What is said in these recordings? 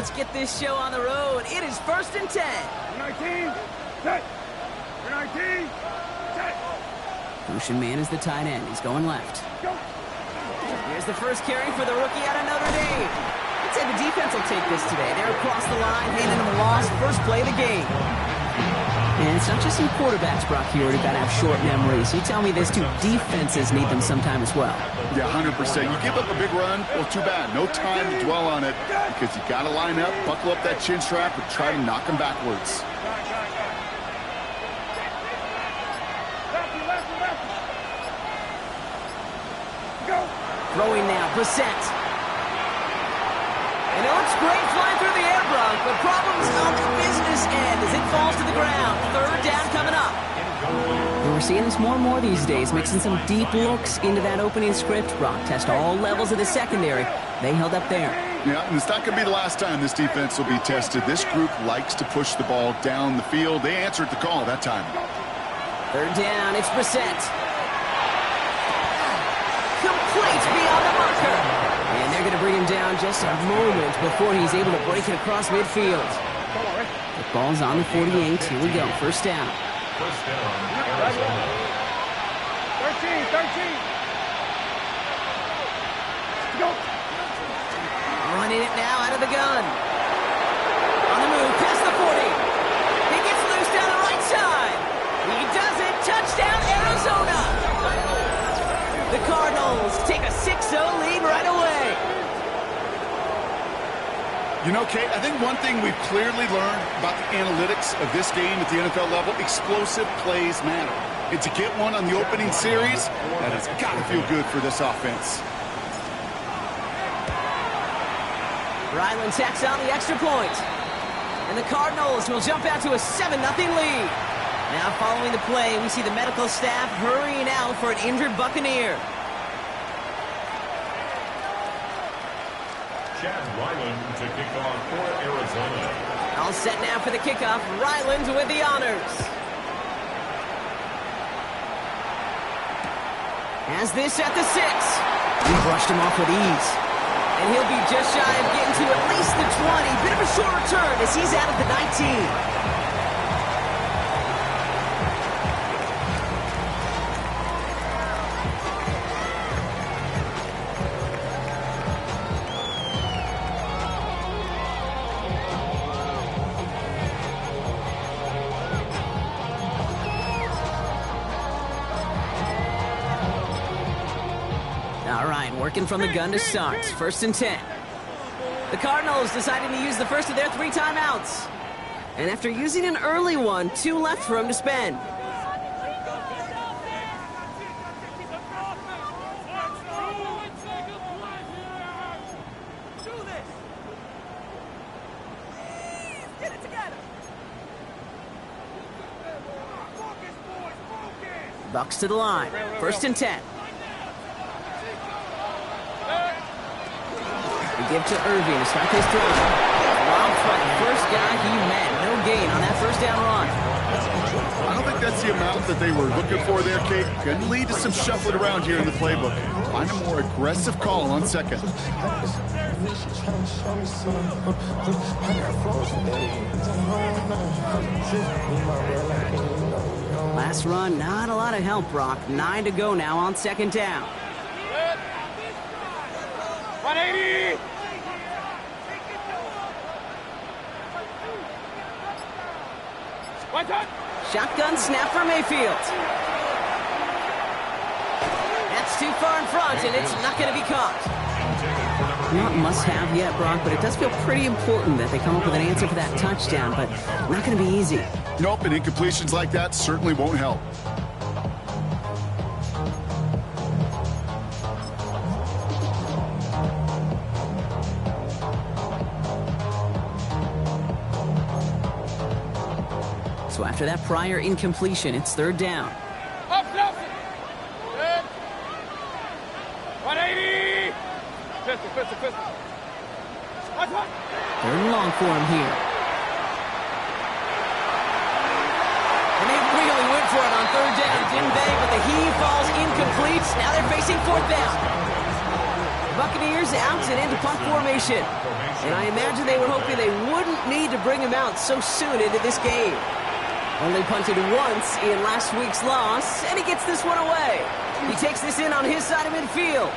let's get this show on the road. It is 1st and 10. 19, set. 19, set. Ocean Man is the tight end. He's going left. Go. Here's the first carry for the rookie out of Notre Dame. I'd say the defense will take this today. They're across the line, handing them a loss. First play of the game. And it's not just some quarterbacks, Brock, here who've got to have short memories. You tell me this, too. Defenses need them sometime as well. Yeah, 100%. You give up a big run, well, too bad. No time to dwell on it because you got to line up, buckle up that chin strap, and try to knock them backwards. Throwing now, Brissett. And it looks great flying through the air, Brock, but problems on the business end as it falls to the ground. 3rd down coming up. And we're seeing this more and more these days, mixing some deep looks into that opening script. Brock test all levels of the secondary. They held up there. Yeah, and it's not going to be the last time this defense will be tested. This group likes to push the ball down the field. They answered the call that time. 3rd down, it's Brissett. Complete beyond the marker. And they're going to bring him down just a moment before he's able to break it across midfield. The ball's on the 48. Here we go. 1st down. 13. Go. Running it now out of the gun. On the move, past the 40. He gets loose down the right side. He does it. Touchdown, Arizona. The Cardinals take a 6-0 lead right away. You know, Kate, I think one thing we've clearly learned about the analytics of this game at the NFL level, explosive plays matter. And to get one on the opening series, that has got to feel good for this offense. Ryland tacks on the extra point. And the Cardinals will jump out to a 7-0 lead. Now following the play, we see the medical staff hurrying out for an injured Buccaneer. Chad Ryland to kick off for Arizona. All set now for the kickoff. Ryland with the honors. Has this at the 6. He brushed him off with ease. And he'll be just shy of getting to at least the 20. Bit of a short return as he's out of the 19. Working from the gun to start. 1st and 10. The Cardinals decided to use the first of their 3 timeouts. And after using an early one, 2 left for him to spend. Bucks to the line. 1st and 10. Give to Irving to start his throw. Wild fight. First guy he met. No gain on that 1st down run. I don't think that's the amount that they were looking for there, Kate. Could lead to some shuffling around here in the playbook. Find a more aggressive call on 2nd. Last run, not a lot of help, Brock. 9 to go now on 2nd down. 180. Shotgun snap for Mayfield. That's too far in front, and it's not going to be caught. Not must-have yet, Brock, but it does feel pretty important that they come up with an answer for that touchdown, but not going to be easy. Nope, and incompletions like that certainly won't help. So after that prior incompletion, it's 3rd down. Up, up. Good. 180. Pistol. 3rd and long for him here. And they really went for it on 3rd down, didn't they? But the heave falls incomplete. Now they're facing 4th down. Buccaneers out and into punt formation. And I imagine they were hoping they wouldn't need to bring him out so soon into this game. Only punted once in last week's loss, and he gets this one away. He takes this in on his side of midfield.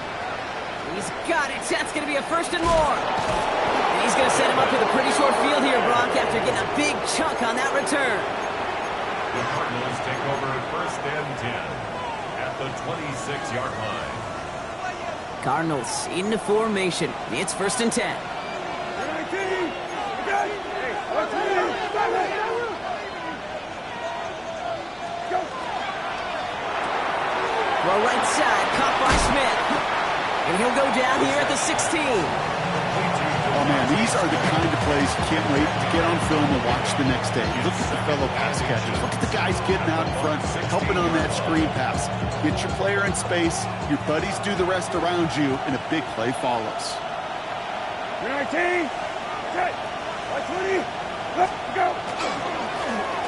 He's got it. That's going to be a first and more. And he's going to set him up with a pretty short field here, Brock, after getting a big chunk on that return. The Cardinals take over first and 10 at the 26-yard line. Cardinals into formation. It's first and 10. Well, right side, caught by Smith. And he'll go down here at the 16. Oh, man, these are the kind of plays you can't wait to get on film and watch the next day. Look at the fellow pass catchers. Look at the guys getting out in front, helping on that screen pass. Get your player in space, your buddies do the rest around you, and a big play follows. 19, set, 20, let's go.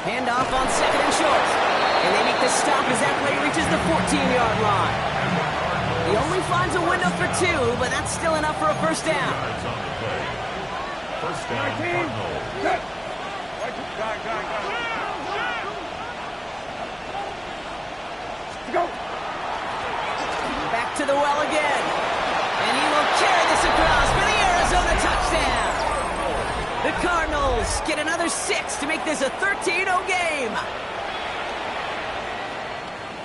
Handoff on second and short. And they make the stop as that play reaches the 14-yard line. He only finds a window for 2, but that's still enough for a first down. First down, Cardinals. Set. Go. Back to the well again. And he will carry this across for the Arizona touchdown. The Cardinals get another 6 to make this a 13-0 game.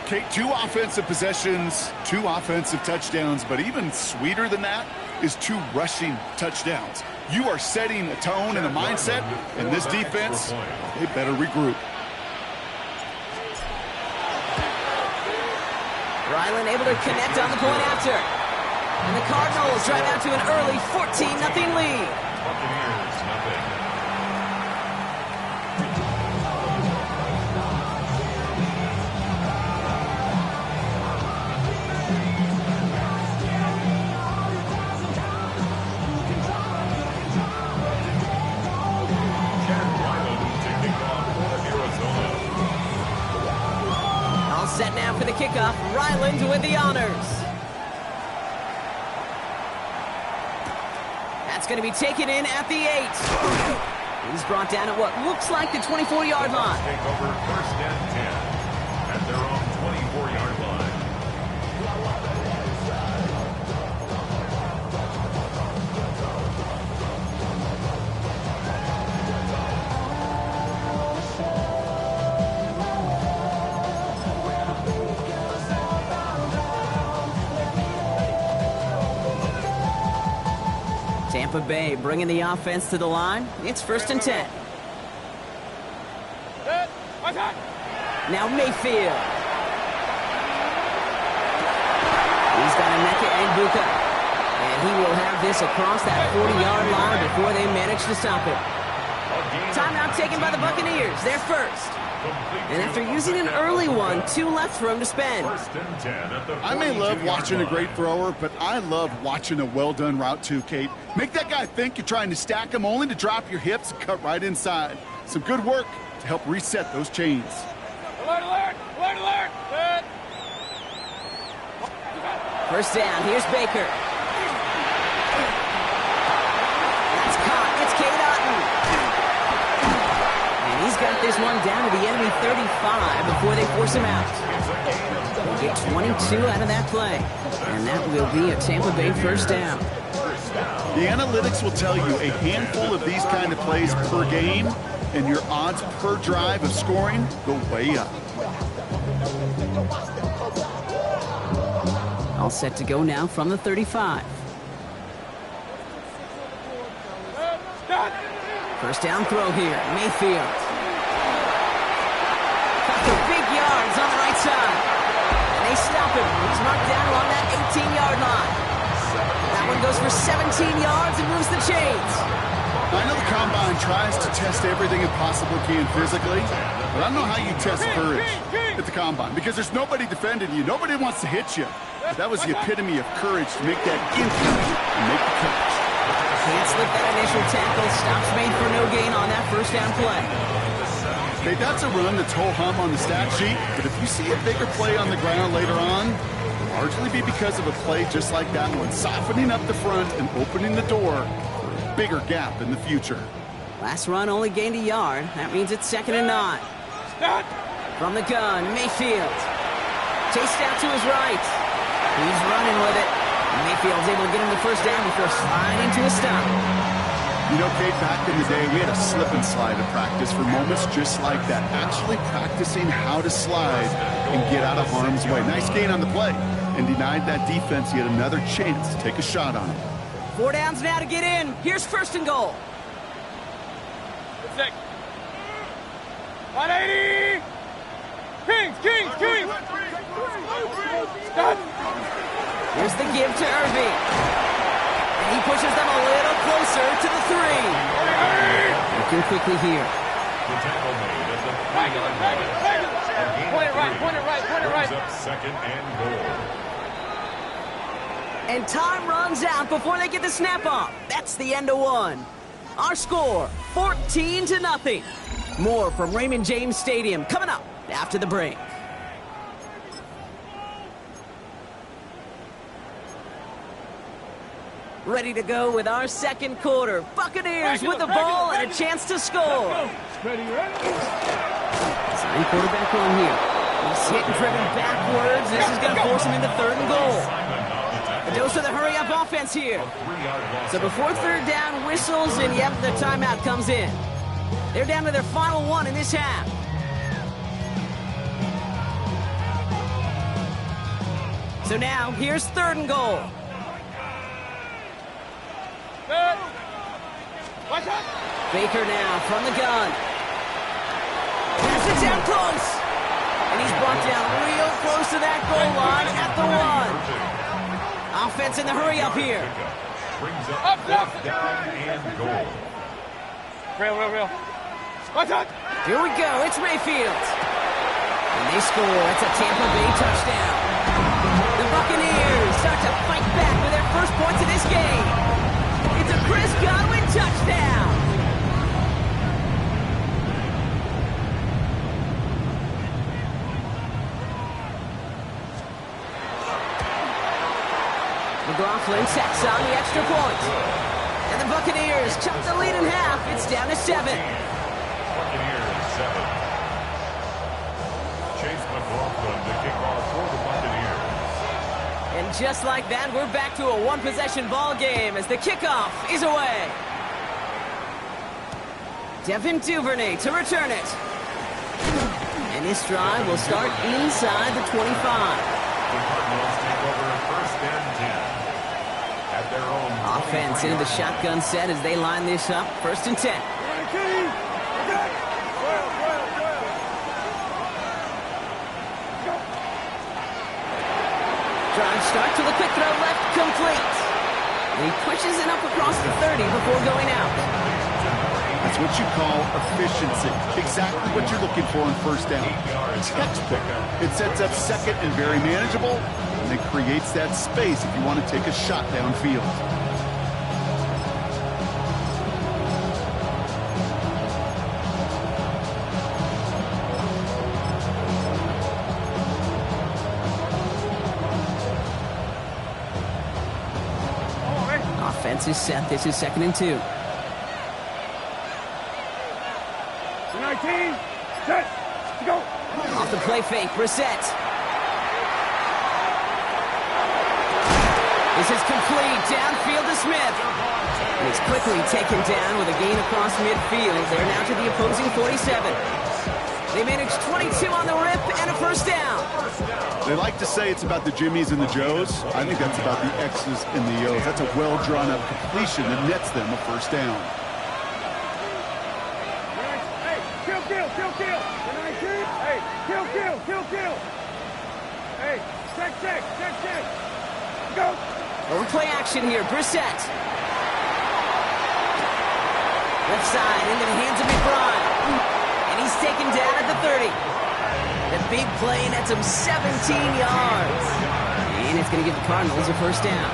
Okay, 2 offensive possessions, 2 offensive touchdowns, but even sweeter than that is 2 rushing touchdowns. You are setting a tone and a mindset, and this defense, they better regroup. Ryland able to connect on the point after. And the Cardinals drive out to an early 14-0 lead. Buccaneers, nothing. Set now for the kickoff. Ryland with the honors. That's going to be taken in at the 8. He's brought down at what looks like the 24-yard line. Take over first and 10 at their own 24-yard line. Tampa Bay bringing the offense to the line. It's first and 10. Now Mayfield. He's got Emeka and Buka. And he will have this across that 40-yard line before they manage to stop it. Timeout taken by the Buccaneers. They're first. And after using an early one, 2 left for him to spend. I may love watching a great thrower, but I love watching a well-done route too, Kate. Make that guy think you're trying to stack him only to drop your hips and cut right inside. Some good work to help reset those chains. Alert, alert, alert, alert. Set. First down, here's Baker. That's caught, it's Cade Otton. And he's got this one down to the enemy 35 before they force him out. They'll get 22 out of that play. And that will be a Tampa Bay first down. The analytics will tell you a handful of these kind of plays per game, and your odds per drive of scoring go way up. All set to go now from the 35. First down throw here, Mayfield. Got the big yards on the right side. And they stop him. He's marked down along that 18-yard line. That one goes for 17 yards and moves the chains. I know the Combine tries to test everything it possibly can physically, but I don't know how you test courage at the Combine, because there's nobody defending you. Nobody wants to hit you. But that was the epitome of courage to make that impact and make the catch. Can't slip that initial tackle. Stops made for no gain on that first down play. Okay, that's a run that's ho-hum on the stat sheet, but if you see a bigger play on the ground later on, Largely be because of a play just like that one, softening up the front and opening the door for a bigger gap in the future. Last run only gained a yard. That means it's 2nd and 9. Start. From the gun, Mayfield. Chased out to his right. He's running with it. Mayfield's able to get him the first down before sliding to a stop. You know, Kate, back in the day, we had a slip and slide at practice for moments just like that. Actually practicing how to slide and get out of harm's way. Nice gain on the play, and denied that defense yet another chance to take a shot on him. 4 downs now to get in. Here's 1st and goal. 6. 180. Kings. Start. Here's the give to Irving. And he pushes them a little closer to the 3. Looking quickly here. The tackle made at the Tag it. Point it right. brings up 2nd and goal. And time runs out before they get the snap off. That's the end of 1. Our score, 14-0. More from Raymond James Stadium coming up after the break. Ready to go with our 2nd quarter. Buccaneers with the ball and a chance to score. Ready. Sign quarterback on here. He's hit and driven backwards. This is going to force him into 3rd and goal. A dose of the hurry-up offense here. So before 3rd down whistles, and yep, the timeout comes in. They're down to their final 1 in this half. So now, here's 3rd and goal. Good. Watch out. Baker now from the gun. Pass it down close. And he's brought down real close to that goal line at the 1. Offense in the hurry-up here. Brings up 4th down and goal. Real. Watch out. Here we go. It's Mayfield. And they score. It's a Tampa Bay touchdown. The Buccaneers start to fight back with their first points of this game. It's a Chris Godwin touchdown. McLaughlin sets on the extra point. And the Buccaneers chop the lead in half. It's down to 7. Buccaneers 7. Chase McLaughlin to kick off for the Buccaneers. And just like that, we're back to a 1-possession ball game as the kickoff is away. Devin Duvernay to return it. And this drive will start inside the 25. The Cardinals take over 1st and 10. At their own Offense into the shotgun set as they line this up. 1st and 10. Drive start to the quick throw left, complete. And he pushes it up across the 30 before going out. That's what you call efficiency. Exactly what you're looking for on 1st down. Textbook. It sets up 2nd and very manageable, and it creates that space if you want to take a shot downfield. Offense is set. This is 2nd and 2. 19. Set. Go. Off the play fake, Brissett. This is complete. Downfield to Smith. And he's quickly taken down with a gain across midfield. They're now to the opposing 47. They managed 22 on the rip and a 1st down. They like to say it's about the Jimmies and the Joes. I think that's about the X's and the O's. That's a well-drawn-up completion that nets them a 1st down. Hey, kill. 19. Hey, kill. Hey, check. Go. Overplay action here. Brissett. Left side into the hands of McBride. And he's taken down at the 30. The big play nets him 17 yards. And it's going to give the Cardinals a 1st down.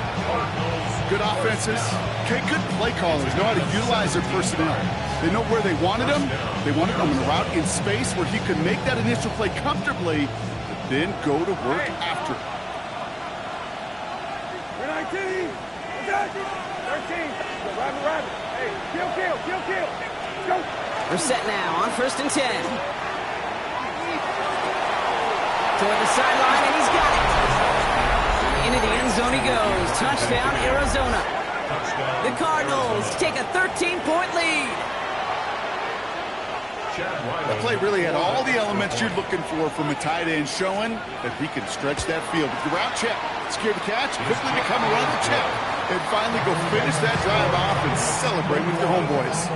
Good offenses. Okay, good play callers know how to utilize their personnel. They know where they wanted him. They wanted him in a route in space where he could make that initial play comfortably, but then go to work after. 13. What's that? 13. Go, rabbit. Hey, kill. Let's go. We're set now on 1st and 10. Toward the sideline, and he's got it. Into the end zone he goes. Touchdown, Arizona. The Cardinals take a 13-point lead. That play really had all the elements you're looking for from a tight end, showing that he can stretch that field. With the route check, secure the catch, quickly become a run check, and finally go finish that drive off and celebrate with your homeboys.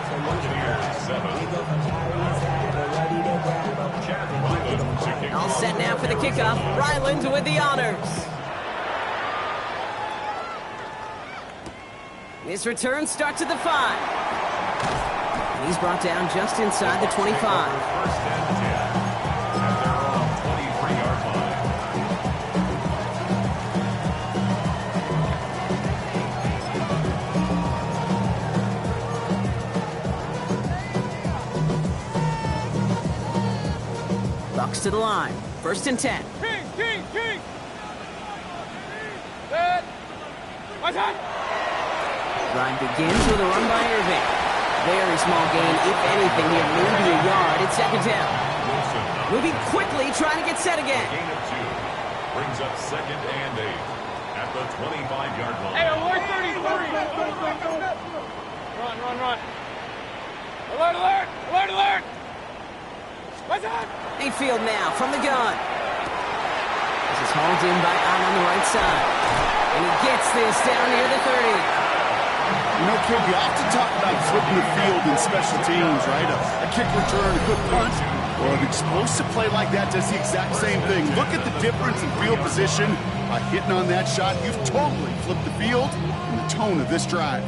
All set now for the kickoff. Ryland with the honors. This return starts at the 5. He's brought down just inside the 25. First and 10 at their own 23-yard line. Bucks to the line. 1st and 10. King. Set. What's that? Drive begins with a run by Irving. Very small gain, if anything, here, maybe a yard. It's 2nd down. Moving quickly, trying to get set again. Gain of 2 brings up 2nd and 8 at the 25-yard line. Hey, alert 33. Run. Alert. What's that? Mayfield now from the gun. This is hauled in by Allen on the right side. And he gets this down near the 30. You know, Kim, we often talk about flipping the field in special teams, right? A kick return, a good punt, or an explosive play like that does the exact same thing. Look at the difference in field position. By hitting on that shot, you've totally flipped the field and the tone of this drive.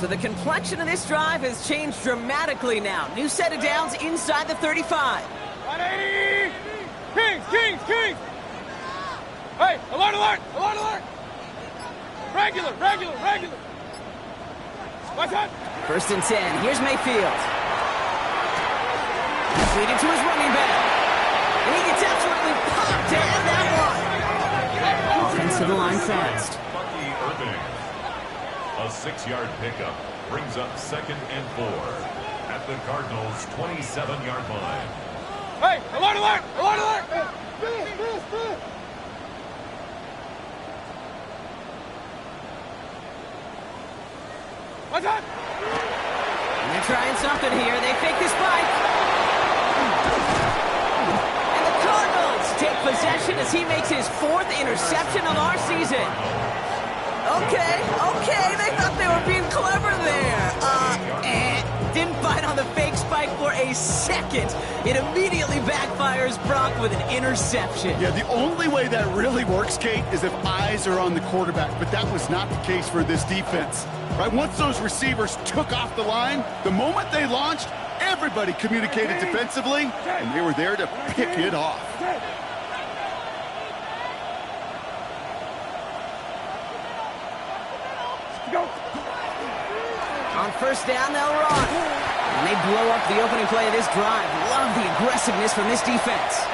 So the complexion of this drive has changed dramatically now. New set of downs inside the 35. 180. Kings. Hey, alert. Regular. What's that? 1st and 10. Here's Mayfield. Leading to his running back. And he gets absolutely popped down that one. Defense to the line fast. Bucky Irving. A 6-yard pickup brings up 2nd and 4 at the Cardinals' 27-yard line. Hey, alert. What's that? And they're trying something here. They fake this spike. And the Cardinals take possession as he makes his 4th interception of our season. Okay. They thought they were being clever there. Didn't bite on the fake spike for a second. It immediately backfires Brock with an interception. Yeah, the only way that really works, Kate, is if eyes are on the quarterback. But that was not the case for this defense. Right? Once those receivers took off the line, the moment they launched, everybody communicated defensively, and they were there to pick it off. Go. On 1st down, they'll run. And they blow up the opening play of this drive. Love the aggressiveness from this defense.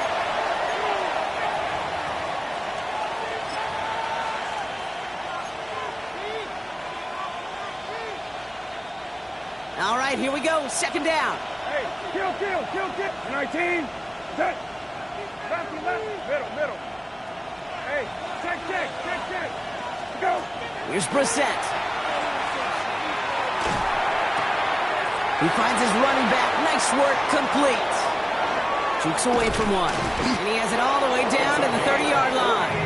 All right, here we go. 2nd down. Hey, kill. 19. Set. Lefty. Middle. Hey, check. Go. Here's Brissett. He finds his running back. Nice work, complete. Jukes away from one. And he has it all the way down to the 30-yard line.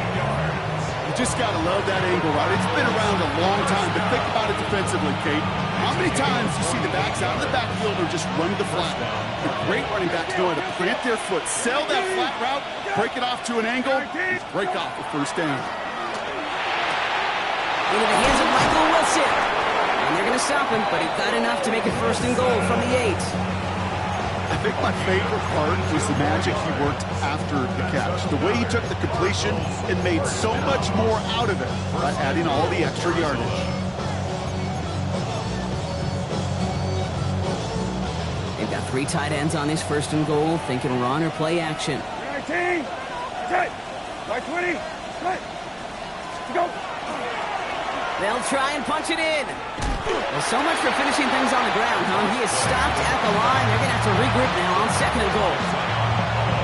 You just got to love that angle, right? It's been around a long time, but think about it defensively, Kate. How many times you see the backs out of the backfield or just run the flat? The great running backs know how to plant their foot, sell that flat route, break it off to an angle, and break off the 1st down. Into the hands of Michael Wilson. And they're going to stop him, but he got enough to make it 1st and goal from the 8. I think my favorite part was the magic he worked after the catch. The way he took the completion and made so much more out of it by adding all the extra yardage. They've got 3 tight ends on this 1st and goal, thinking run or play action. 19. Set. By 20. Set. Go. They'll try and punch it in. Well, so much for finishing things on the ground, huh? He is stopped at the line. They're going to have to regroup now on 2nd and goal.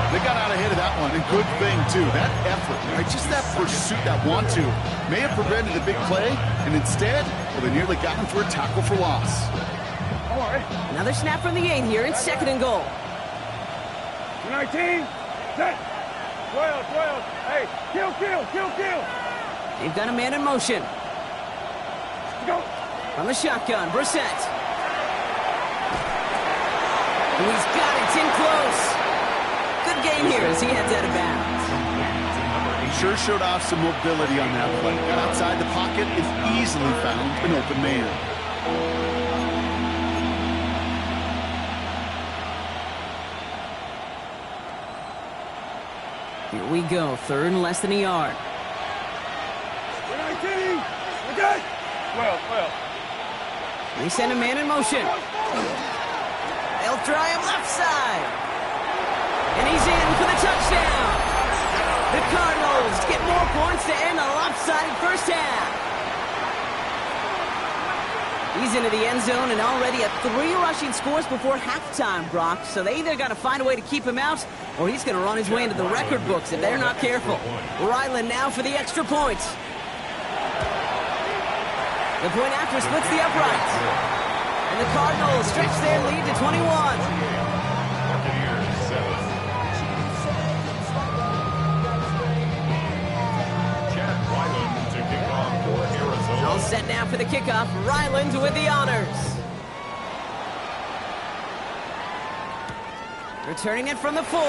They got out ahead of that one, and good thing, too. That effort, right? Just that pursuit, that want-to, may have prevented a big play, and instead, well, they nearly got him for a tackle for loss. Another snap from the 8 here. It's 2nd and goal. 19, set, 12, hey, kill. They've got a man in motion. Go. From the shotgun, Brissett. And he's got it in close. Good game here as he heads out of bounds. He sure showed off some mobility on that play. Got outside the pocket and easily found an open man. Here we go, 3rd and less than a yard. 19, okay. 12. They send a man in motion. They'll try him left side. And he's in for the touchdown. The Cardinals get more points to end a lopsided first half. He's into the end zone and already at 3 rushing scores before halftime, Brock. So they either got to find a way to keep him out, or he's going to run his way into the record books if they're not careful. Ryland now for the extra point. The point after splits the uprights. And the Cardinals stretch their lead to 21. All set now for the kickoff. Ryland with the honors. Returning it from the 4.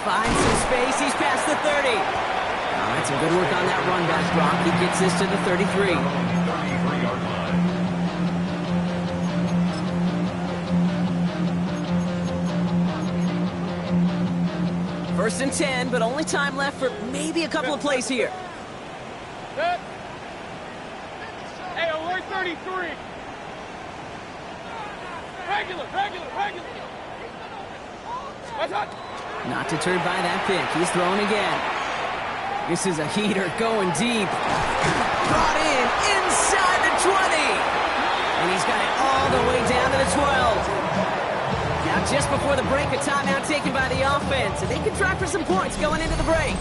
Finds some space. He's past the 30. That's some good work on that run back, Brock. He gets this to the 33. 33-yard line. 1st and 10, but only time left for maybe a couple of plays here. Hey, alert 33. Regular. Not deterred by that pick. He's throwing again. This is a heater going deep. Brought in inside the 20. And he's got it all the way down to the 12. Now just before the break, a timeout taken by the offense. And they can try for some points going into the break.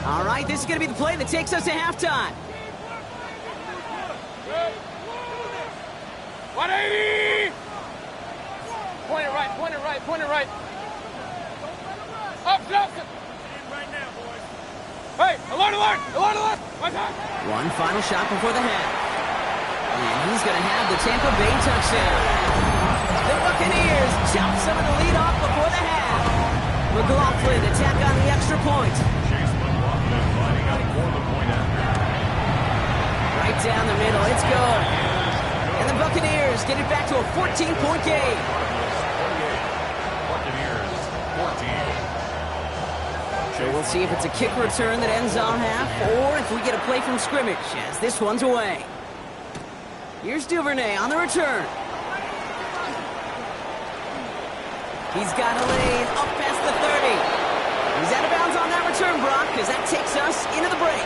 All right, this is going to be the play that takes us to halftime. 180! Point it right. Up. Right now, boys. Hey, alert! My time. One final shot before the half. And he's going to have the Tampa Bay touchdown. The Buccaneers chop some of the lead off before the half. McLaughlin to tack on the extra point. Chase McLaughlin lining up for the point after. Right down the middle, it's good. And the Buccaneers get it back to a 14-point game. Buccaneers 14. So we'll see if it's a kick return that ends on half, or if we get a play from scrimmage as this one's away. Here's Duvernay on the return. He's got a lane up past the 30. He's out of bounds on that return, Brock, because that takes us into the break.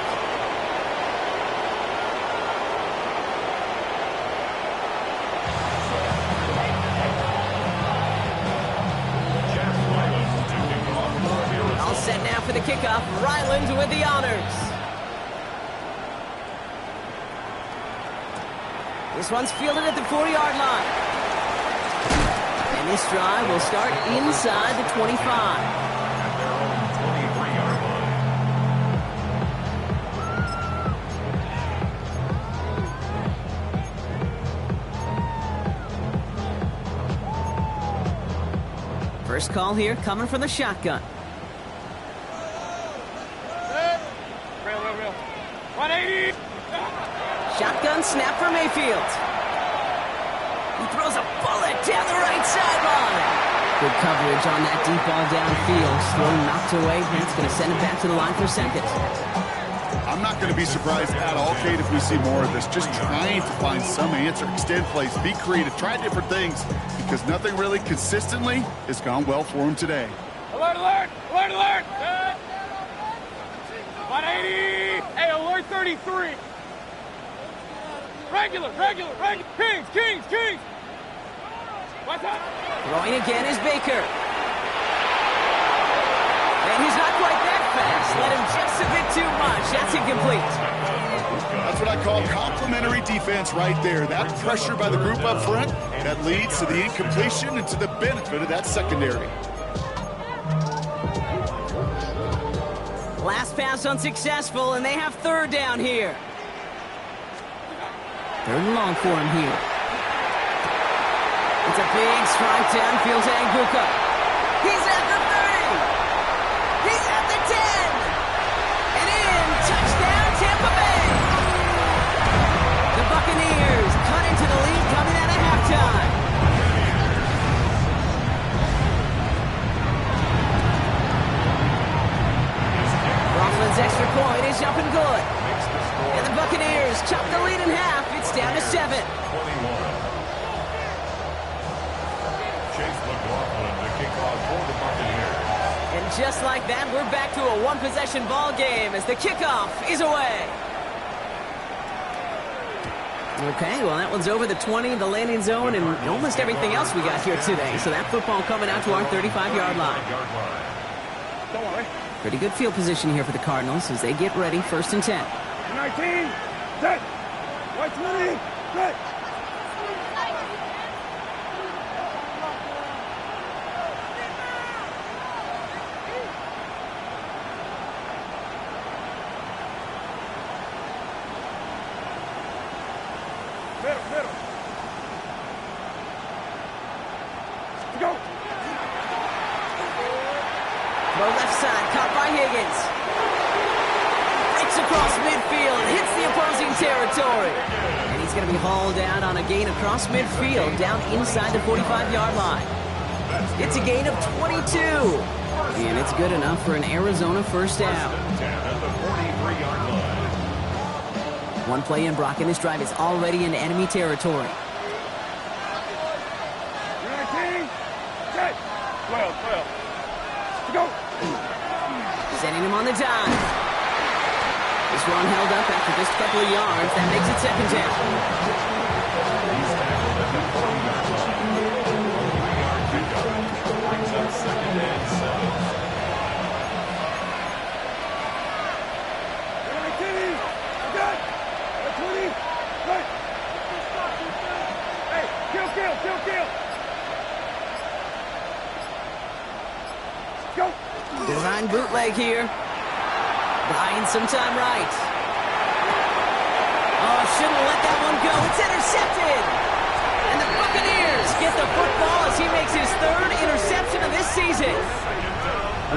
All set now for the kickoff. Ryland with the honors. This one's fielded at the 40-yard line. And this drive will start inside the 25. At their own 23-yard line. First call here coming from the shotgun. Real. 180! Shotgun snap for Mayfield. He throws a bullet down the right sideline. Good coverage on that deep ball downfield. Slow knocked away. It's going to send it back to the line for 2nd. I I'm not going to be surprised at all, Kate, if we see more of this. Just trying to find some answer, extend plays, be creative, try different things, because nothing really consistently has gone well for him today. Alert, alert! Alert, alert! 180! Hey, alert 33! Regular! Kings! What's up? Throwing again is Baker. And he's not quite that fast. Let him just a bit too much. That's incomplete. That's what I call complementary defense right there. That pressure by the group up front, that leads to the incompletion and to the benefit of that secondary. Last pass unsuccessful, and they have third down here. Third and long for him here. It's a big strike downfield to Anguka. He's at the 30. He's at the 10. And in. Touchdown, Tampa Bay. The Buccaneers cut into the lead coming out of halftime. Rothman's extra point is up and good. And the Buccaneers chop the lead in half. It's down to 7. 21. Chase McLaughlin to kick off for the Buccaneers. And just like that, we're back to a one-possession ball game as the kickoff is away. Okay, well, that one's over the 20, the landing zone, and almost everything else we got here today. So that football coming out to our 35-yard line. Don't worry. Pretty good field position here for the Cardinals as they get ready, 1st and 10. 19, set. 120, set. Middle. Go. Throw left side, caught by Higgins. Breaks across midfield, hits the opposing territory. And he's going to be hauled out on a gain across midfield, down inside the 45-yard line. It's a gain of 22. And it's good enough for an Arizona first down. At the 43-yard line. One play in, Brock, and this drive is already in enemy territory. 19, set. 12. Go. Sending him on the dive. This one held up after just a couple of yards. That makes it 2nd down. He's tackled at the 40-yard line. A 3-yard pickup brings up 2nd and 7. 19, set. 20, set. Hey, kill. Go. Divine bootleg here. Buying some time right. Oh, shouldn't let that one go. It's intercepted. And the Buccaneers get the football as he makes his 3rd interception of this season.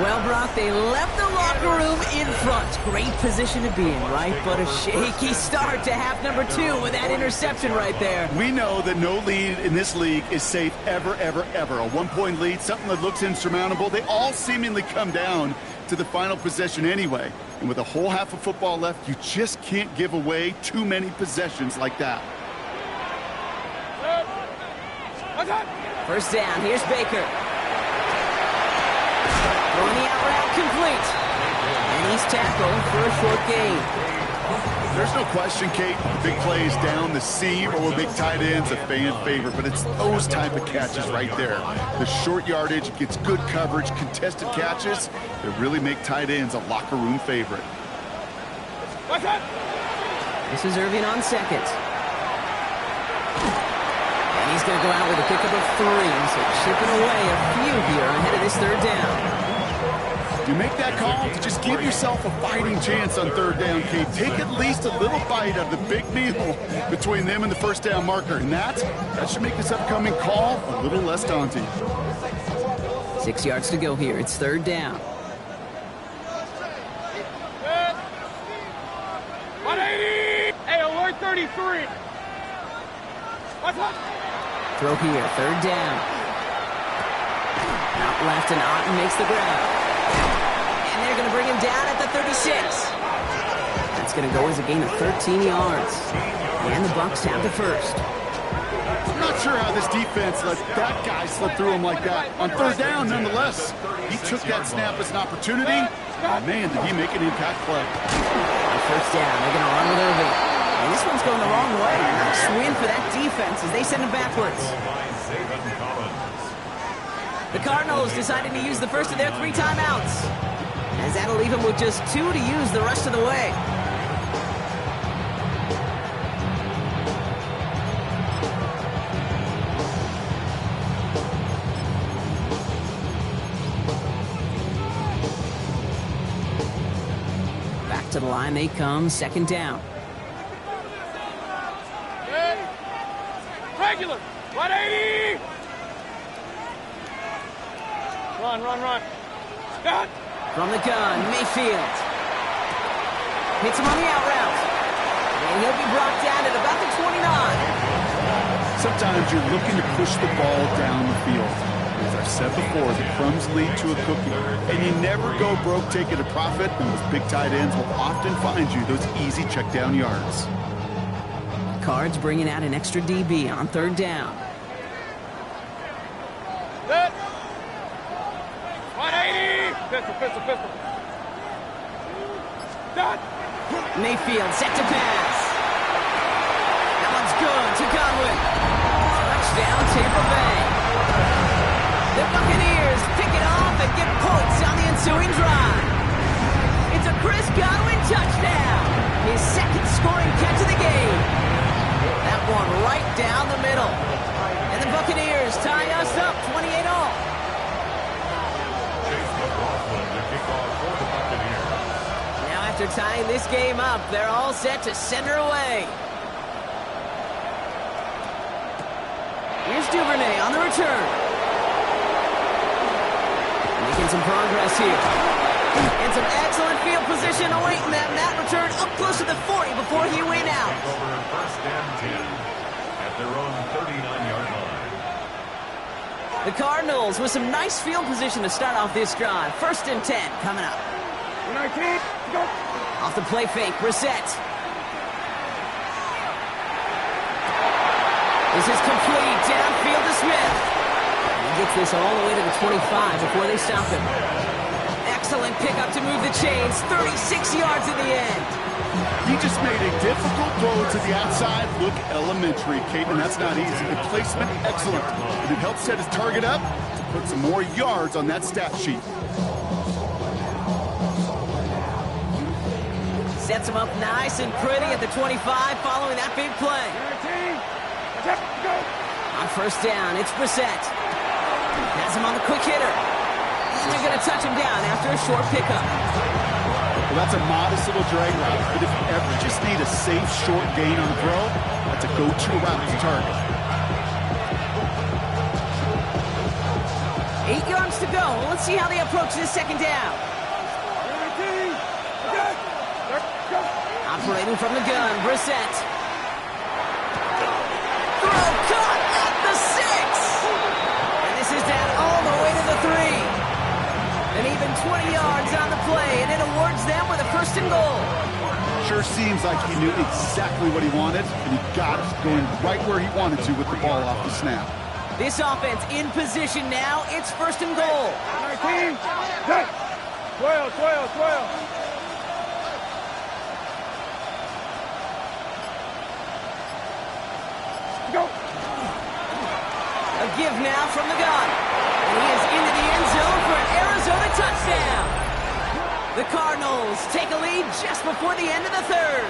Well, Brock, they left the locker room in front. Great position to be in, right? But a shaky start to half number 2 with that interception right there. We know that no lead in this league is safe ever. A one-point lead, something that looks insurmountable. They all seemingly come down to the final possession anyway. And with a whole half of football left, you just can't give away too many possessions like that. First down, here's Baker. Throwing the out route complete. And he's tackled for a short gain. There's no question, Kate, big plays down the seam or big tight ends a fan favorite, but it's those type of catches right there. The short yardage gets good coverage, contested catches that really make tight ends a locker room favorite. What's that? This is Irving on 2nd. And he's going to go out with a pickup of 3, so chipping away a few here ahead of this 3rd down. You make that call to just give yourself a fighting chance on 3rd down, Kate. Take at least a little bite of the big meal between them and the first down marker. And that should make this upcoming call a little less daunting. 6 yards to go here. It's 3rd down. 180! Hey, alert 33! What's up? Throw here, 3rd down. Out left and Otten makes the grab. And they're going to bring him down at the 36. That's That's going to go as a gain of 13 yards. And the Bucs have the first. I'm not sure how this defense let that guy slip through him like that. On third down, nonetheless, he took that snap as an opportunity. And man, did he make an impact play. On first down, they're going to run with Irving. And this one's going the wrong way. Nice win for that defense as they send him backwards. The Cardinals decided to use the first of their 3 timeouts, as that'll leave them with just 2 to use the rest of the way. Back to the line they come, second down. Regular. 180. Run. Scott. From the gun, Mayfield. Hits him on the out route. And he'll be brought down at about the 29. Sometimes you're looking to push the ball down the field. As I've said before, the crumbs lead to a cookie. And you never go broke taking a profit, and those big tight ends will often find you those easy check down yards. Cards bringing out an extra DB on third down. Set. 180. Pistol. Dot. Mayfield set to pass. That one's good to Godwin. Touchdown, Tampa Bay. The Buccaneers pick it off and get points on the ensuing drive. It's a Chris Godwin touchdown. His second scoring catch of the game. That one right down the middle. And the Buccaneers tie us up 28-all. Now after tying this game up, they're all set to send her away. Here's Duvernay on the return. Making some progress here. And some excellent field position awaiting them. That return up close to the 40 before he went out. First and 10 at their own 39-yard line. The Cardinals with some nice field position to start off this drive. First and 10 coming up. 19. Go. Off the play fake, Brissett. This is complete. Downfield to Smith. He gets this all the way to the 25 before they stop him. Excellent pickup to move the chains. 36 yards in the end. He just made a difficult throw to the outside look elementary, Kate, and that's not easy. The placement, excellent. And it helped set his target up to put some more yards on that stat sheet. Sets him up nice and pretty at the 25 following that big play. 19. Go. On first down, it's Brissett. Has him on the quick hitter. And they're going to touch him down after a short pickup. Well, that's a modest little drag route, but if you ever just need a safe, short gain on the throw, that's a go-to route to target. 8 yards to go. Let's see how they approach this second down. 19. Go. Operating from the gun, Brissett. Throw caught at the 6. And this is down all the way to the 3. And even 20 yards on the play, and it awards them with a first and goal. Sure seems like he knew exactly what he wanted, and he got it going right where he wanted to with the ball off the snap. This offense in position now. It's first and goal. 19. 12. Go. A give now from the gun. And he is into the end zone for an Arizona touchdown. The Cardinals take a lead just before the end of the third.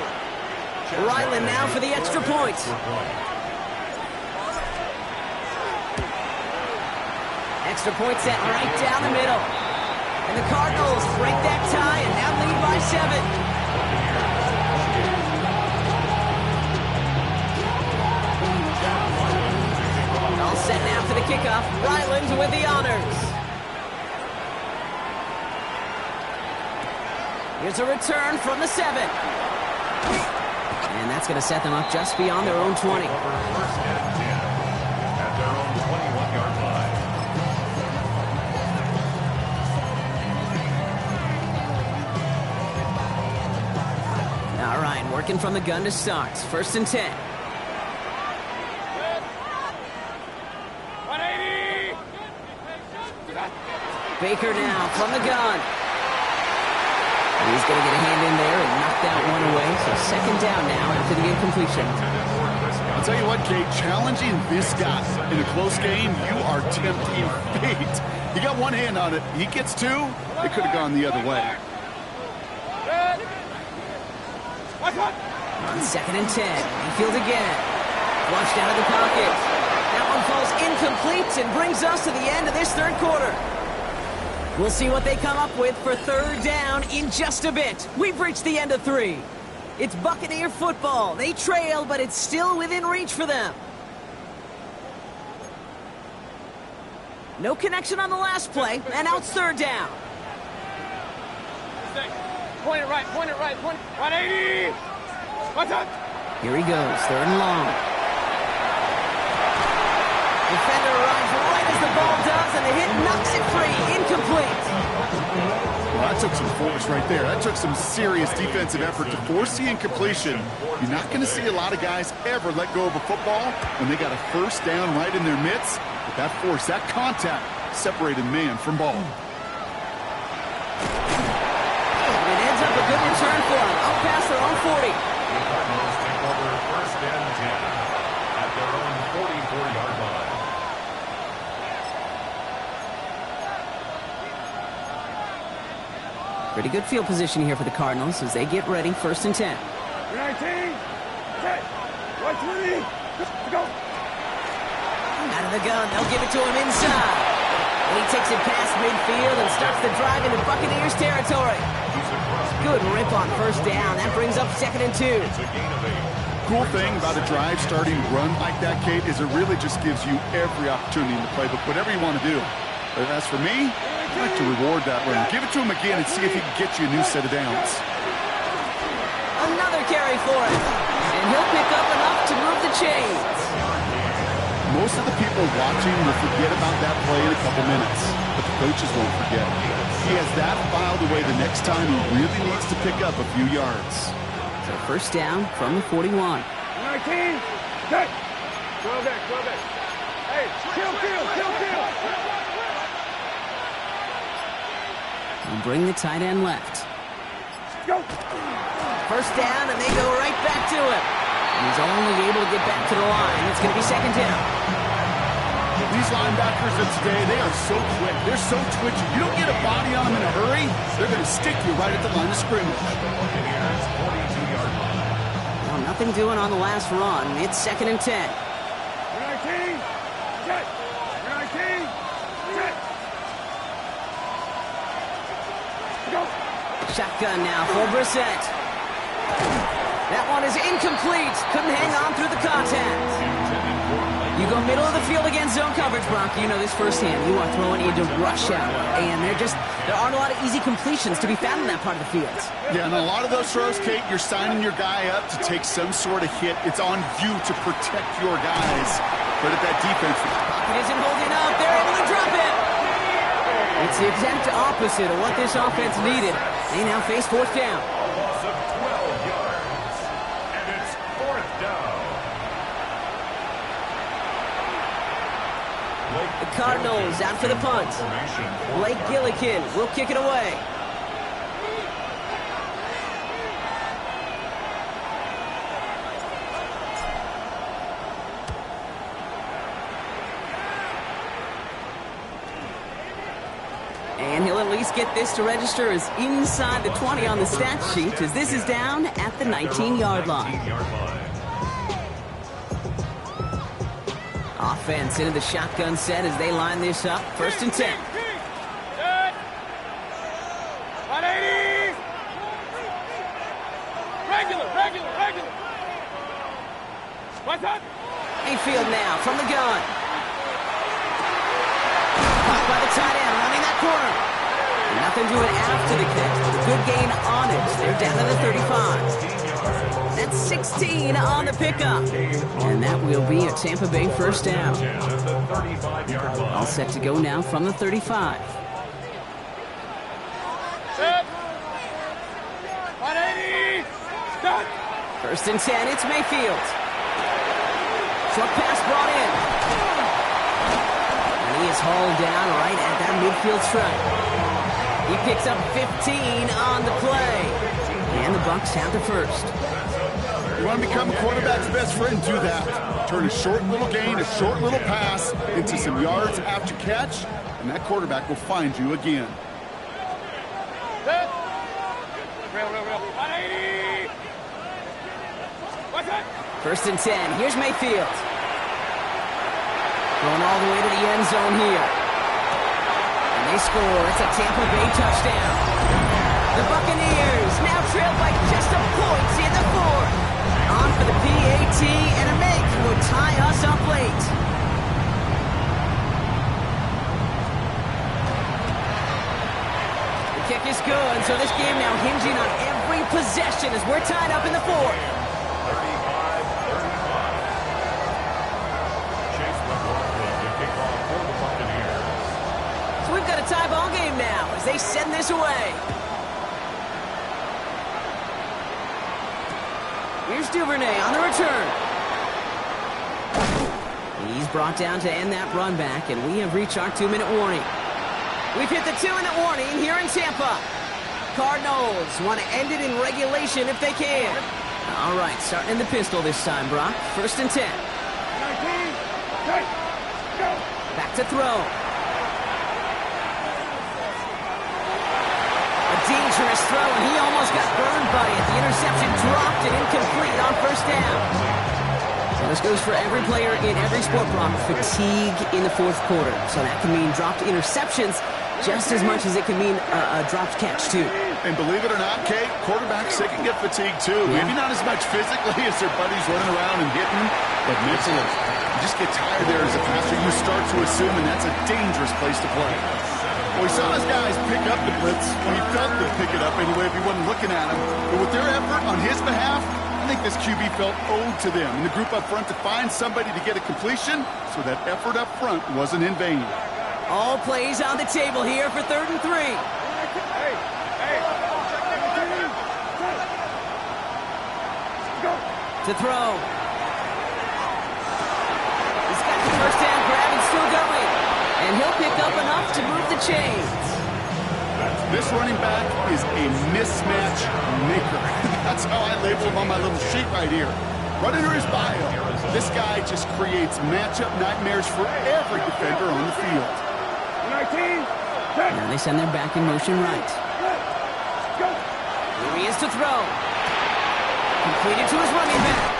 Ryland now for the extra point. Extra point set right down the middle. And the Cardinals break that tie and now lead by 7. All set now for the kickoff. Ryland with the honors. Here's a return from the 7. And that's going to set them up just beyond their own 20. First and 10 at their own 21-yard line. All right, working from the gun to start. 1st and 10. 180! Baker now from the gun. He's going to get a hand in there and knock that one away. So 2nd down now after the incompletion. I'll tell you what, Kate, challenging this guy in a close game, you are tempting fate. He got one hand on it. He gets two. It could have gone the other way. On 2nd and 10. Mayfield again. Flushed out of the pocket. That one falls incomplete and brings us to the end of this 3rd quarter. We'll see what they come up with for 3rd down in just a bit. We've reached the end of 3. It's Buccaneer football. They trail, but it's still within reach for them. No connection on the last play, and now it's 3rd down. Point it right, point it right, point it. 180! What's up? Here he goes, 3rd and long. Defender arrives right as the ball does, and the hit knocks it free. Incomplete. Well, that took some force right there. That took some serious defensive effort to force the incompletion. You're not going to see a lot of guys ever let go of a football when they got a 1st down right in their midst. But that force, that contact, separated man from ball. And it ends up a good return for them. Up past their own 40. The Cardinals take over 1st and 10 at their own 44-yard line. Pretty good field position here for the Cardinals as they get ready. 1st and 10. 19! Okay! 120! Go! Out of the gun, they'll give it to him inside. And he takes it past midfield and starts the drive into Buccaneers territory. Good rip on 1st down. That brings up 2nd and 2. It's a gain of 8. Cool thing about a drive starting run like that, Kate, is it really just gives you every opportunity in the playbook, whatever you want to do. But as for me, I like to reward that run. Give it to him again and see if he can get you a new set of downs. Another carry for him. And he'll pick up enough to move the chains. Most of the people watching will forget about that play in a couple minutes, but the coaches won't forget. He has that filed away the next time he really needs to pick up a few yards. So 1st down from the 41. 19! Okay! 12 there, 12 there. Hey, kill! And bring the tight end left. Go! 1st down, and they go right back to him. And he's only able to get back to the line. It's going to be 2nd down. These linebackers of today, they are so quick. They're so twitchy. You don't get a body on them in a hurry, they're going to stick you right at the line of scrimmage. Buccaneers 42-yard line. Well, nothing doing on the last run. It's 2nd and 10. 19! Set! 19! Set! Go! Shotgun now for Brissett. That one is incomplete. Couldn't hang on through the contact. You go middle of the field against zone coverage, Brock. You know this firsthand. You are throwing into rush hour. And there aren't a lot of easy completions to be found in that part of the field. Yeah, and a lot of those throws, Kate, you're signing your guy up to take some sort of hit. It's on you to protect your guys. But at that defense, Pocket isn't holding up. They're able to drop it. It's the exact opposite of what this offense needed. They now face 4th down. A loss of 12 yards. And it's 4th down. The Cardinals out for the punt. Blake Gillikin will kick it away. And he'll at least get this to register as inside the 20 on the stat sheet, as this is down at the 19-yard line. Offense into the shotgun set as they line this up. 1st and 10. 180! Regular! What's up? Mayfield now from the gun. Caught by the tight end, running that corner. Nothing doing after the catch, but a good gain on it. They're down to the 35. That's 16 on the pickup. And that will be a Tampa Bay 1st down. All set to go now from the 35. Set. 180! Stop! First and 10, it's Mayfield. Short pass brought in. And he is hauled down right at that midfield stripe. He picks up 15 on the play. And the Bucs have the first. You want to become a quarterback's best friend, do that. Turn a short little gain, a short little pass into some yards after catch, and that quarterback will find you again. First and 10. Here's Mayfield. Going all the way to the end zone here. And they score. It's a Tampa Bay touchdown. The Buccaneers now trail by just a point in the fourth. On for the PAT and a make will tie us up late. The kick is good, so this game now hinging on every possession as we're tied up in the fourth. 35-35. Chase McLaughlin to kick off for the Buccaneers. So we've got a tie ball game now as they send this away. Here's Duvernay on the return. He's brought down to end that run back, and we have reached our 2-minute warning. We've hit the 2-minute warning here in Tampa. Cardinals want to end it in regulation if they can. All right, starting in the pistol this time, Brock. First and 10. 19, go. Back to throw. Dangerous throw, and he almost got burned by it. The interception dropped and incomplete on first down. So this goes for every player in every sport, Brock. Fatigue in the fourth quarter. So that can mean dropped interceptions just as much as it can mean a dropped catch, too. And believe it or not, Kate, quarterbacks, they can get fatigued, too. Yeah. Maybe not as much physically as their buddies running around and hitting, but mentally. You just get tired there as a passer. You start to assume, and that's a dangerous place to play. Well, we saw his guys pick up the blitz. Well, he felt them pick it up anyway if he wasn't looking at him. But with their effort on his behalf, I think this QB felt owed to them and the group up front to find somebody to get a completion, so that effort up front wasn't in vain. All plays on the table here for 3rd and 3. To throw. He's got the first down grab and still going. And he'll pick up enough to move the chains. This running back is a mismatch maker. That's how I label him on my little sheet right here. Right under his bio, this guy just creates matchup nightmares for every defender on the field. 19, Now they send their back in motion right. go. Here he is to throw. Completed to his running back.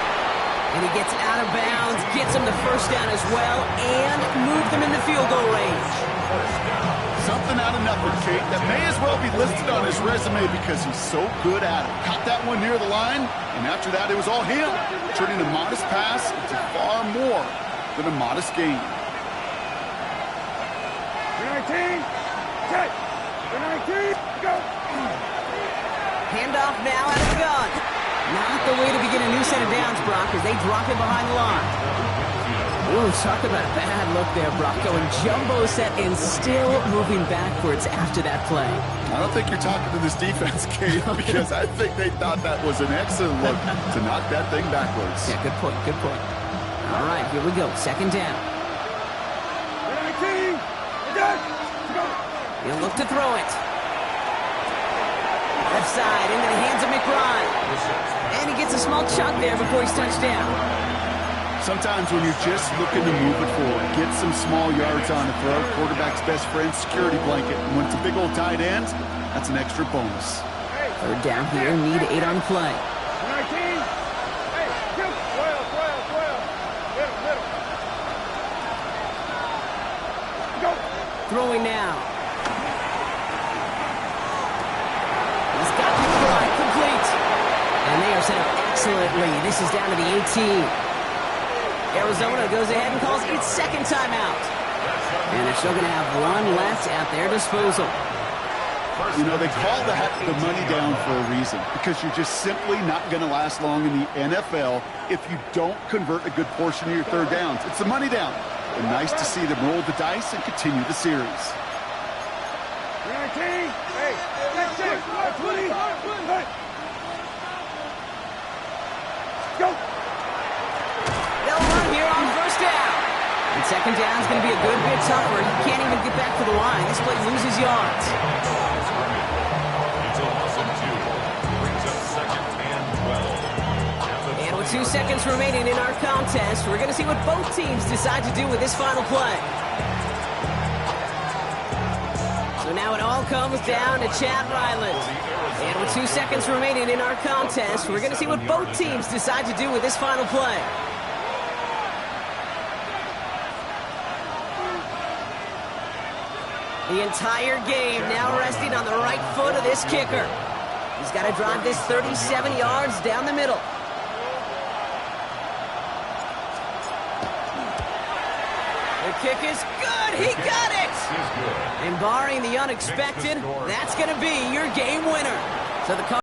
And he gets out of bounds, gets him the first down as well, and moved them in the field goal range. Something out of nothing, Kate, that may as well be listed on his resume because he's so good at it. Caught that one near the line, and after that it was all him, turning a modest pass into far more than a modest gain. 19, set. 19, go. Handoff now out of the gun. Not the way to begin a new set of downs, Brock, as they drop it behind the line. Ooh, talk about a bad look there, Brock. Going jumbo set and still moving backwards after that play. I don't think you're talking to this defense, Kate, because I think they thought that was an excellent look to knock that thing backwards. Yeah, good point, good point. All right, here we go. 2nd down. 19, go. He'll look to throw it. Left side into the hands of McBride. And he gets a small chunk there before he's touched down. Sometimes when you're just looking to move it forward, get some small yards on the throw, quarterback's best friend, security blanket. And when it's a big old tight end, that's an extra bonus. 3rd down here, need 8 on play. 19, hey, 12, 12. Middle. Go. Throwing now. He's got McBride complete. And they are set up excellently. This is down to the 18. Arizona goes ahead and calls its 2nd timeout. And they're still going to have one left at their disposal. You know, they call that the money down for a reason, because you're just simply not going to last long in the NFL if you don't convert a good portion of your 3rd downs. It's the money down. And nice to see them roll the dice and continue the series. 19, hey, 20, Second down is going to be a good bit tougher. He can't even get back to the line. This play loses yards. It's a loss of 2. Brings up second and 12. And with 2 seconds remaining in our contest, we're going to see what both teams decide to do with this final play. So now it all comes down to Chad Ryland. And with 2 seconds remaining in our contest, we're going to see what both teams decide to do with this final play. The entire game now resting on the right foot of this kicker. He's got to drive this 37 yards down the middle. The kick is good. He got it. And barring the unexpected, that's going to be your game winner. So the